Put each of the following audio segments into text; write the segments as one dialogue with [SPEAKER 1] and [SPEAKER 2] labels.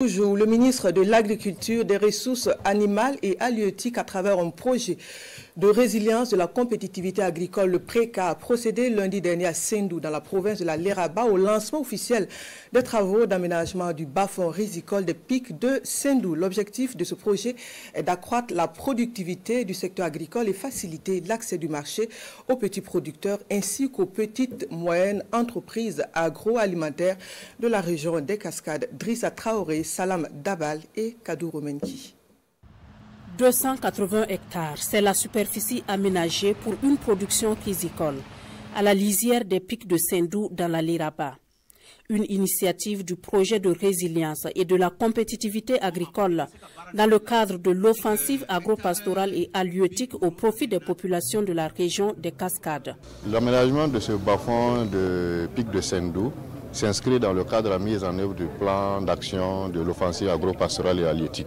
[SPEAKER 1] Toujours, le ministre de l'Agriculture, des Ressources animales et halieutiques, à travers un projet de résilience de la compétitivité agricole, le PRECA, a procédé lundi dernier à Sendou, dans la province de la Léraba, au lancement officiel des travaux d'aménagement du bas-fond rizicole des pics de Sendou. L'objectif de ce projet est d'accroître la productivité du secteur agricole et faciliter l'accès du marché aux petits producteurs ainsi qu'aux petites moyennes entreprises agroalimentaires de la région des Cascades. Drissa Traoré, Salam Dabal et Kadou Romenki.
[SPEAKER 2] 280 hectares, c'est la superficie aménagée pour une production rizicole à la lisière des pics de Sendou dans la Léraba. Une initiative du projet de résilience et de la compétitivité agricole dans le cadre de l'offensive agro-pastorale et halieutique au profit des populations de la région des Cascades.
[SPEAKER 3] L'aménagement de ce bas-fond de pic de Sendou s'inscrit dans le cadre de la mise en œuvre du plan d'action de l'offensive agro-pastorale et halieutique.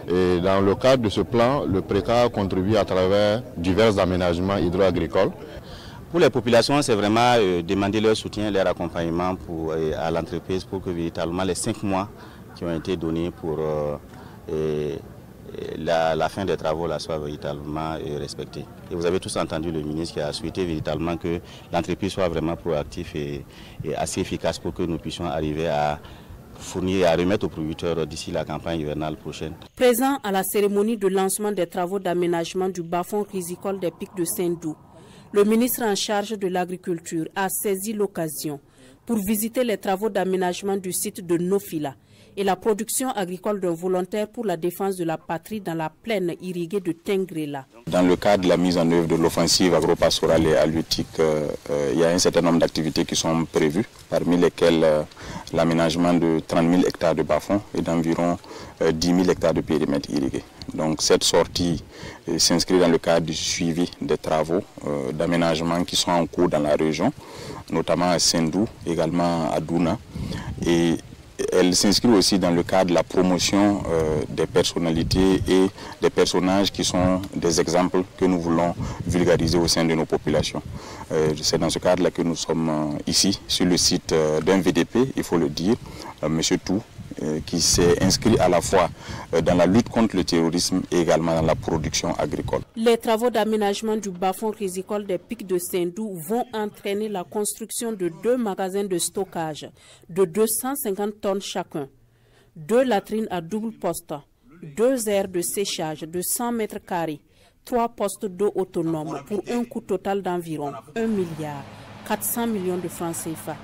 [SPEAKER 3] Et dans le cadre de ce plan, le PRECA contribue à travers divers aménagements hydro-agricoles.
[SPEAKER 4] Pour les populations, c'est vraiment demander leur soutien, leur accompagnement à l'entreprise pour que véritablement les 5 mois qui ont été donnés pour la fin des travaux là soit véritablement respectée. Et vous avez tous entendu le ministre qui a souhaité véritablement que l'entreprise soit vraiment proactive et assez efficace pour que nous puissions arriver à fournir et à remettre aux producteurs d'ici la campagne hivernale prochaine.
[SPEAKER 2] Présent à la cérémonie de lancement des travaux d'aménagement du bas-fond rizicole des pics de Sendou, le ministre en charge de l'agriculture a saisi l'occasion pour visiter les travaux d'aménagement du site de Nofila et la production agricole d'un volontaire pour la défense de la patrie dans la plaine irriguée de Tengrela.
[SPEAKER 5] Dans le cadre de la mise en œuvre de l'offensive agro-pastorale et halieutique, il y a un certain nombre d'activités qui sont prévues, parmi lesquelles l'aménagement de 30 000 hectares de bas-fond et d'environ 10 000 hectares de périmètre irrigué. Donc cette sortie s'inscrit dans le cadre du suivi des travaux d'aménagement qui sont en cours dans la région, notamment à Sendou, également à Douna. Et elle s'inscrit aussi dans le cadre de la promotion des personnalités et des personnages qui sont des exemples que nous voulons vulgariser au sein de nos populations. C'est dans ce cadre-là que nous sommes ici, sur le site d'un VDP, il faut le dire, M. Tou, qui s'est inscrit à la fois dans la lutte contre le terrorisme et également dans la production agricole.
[SPEAKER 2] Les travaux d'aménagement du bas-fond rizicole des pics de Sendou vont entraîner la construction de 2 magasins de stockage de 250 tonnes chacun, 2 latrines à double poste, 2 aires de séchage de 100 mètres carrés, 3 postes d'eau autonomes pour un coût total d'environ 1,4 milliard de francs CFA.